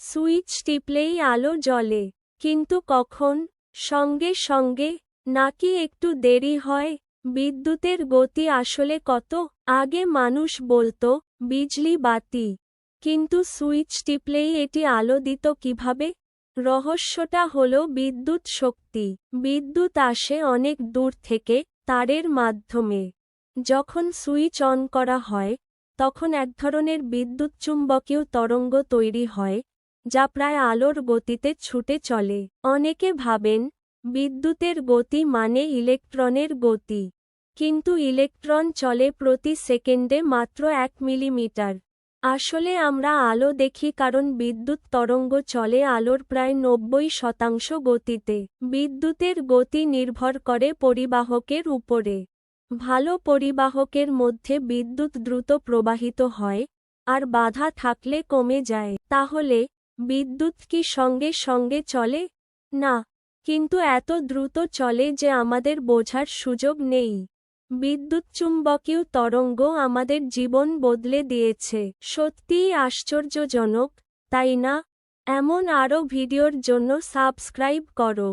Switch টিপলেই আলো জ্বলে। কিন্তু কখন? সঙ্গে সঙ্গে, নাকি একটু দেরি হয়? বিদ্যুতের গতি আসলে কত? আগে মানুষ বলতো, বিজলি বাতি। কিন্তু সুইচ টিপলেই এটি আলো দিত কিভাবে? রহস্যটা হলো বিদ্যুৎ শক্তি। বিদ্যুৎ আসে অনেক দূর থেকে, তারের মাধ্যমে। যখন সুইচ অন করা হয়, তখন এক ধরনের বিদ্যুৎচুম্বকীয় তরঙ্গ তৈরি হয়, যা প্রায় আলোর গতিতে ছুটে চলে। অনেকে ভাবেন, বিদ্যুতের গতি মানে ইলেকট্রনের গতি। কিন্তু ইলেকট্রন চলে প্রতি সেকেন্ডে মাত্র 1 মিলিমিটার। আসলে আমরা আলো দেখি কারণ বিদ্যুৎ তরঙ্গ চলে আলোর প্রায় 90% গতিতে। বিদ্যুতের গতি নির্ভর করে পরিবাহকের উপরে। ভালো পরিবাহকের মধ্যে বিদ্যুৎ দ্রুত প্রবাহিত হয়, আর বাধা থাকলে কমে যায়। তাহলে, বিদ্যুৎ কি সঙ্গে সঙ্গে চলে? না। কিন্তু এত দ্রুত চলে যে আমাদের বোঝার সুযোগ নেই। বিদ্যুৎচুম্বকীয় তরঙ্গ আমাদের জীবন বদলে দিয়েছে। সত্যিই আশ্চর্যজনক, তাই না? এমন আরও ভিডিওর জন্য সাবস্ক্রাইব করো।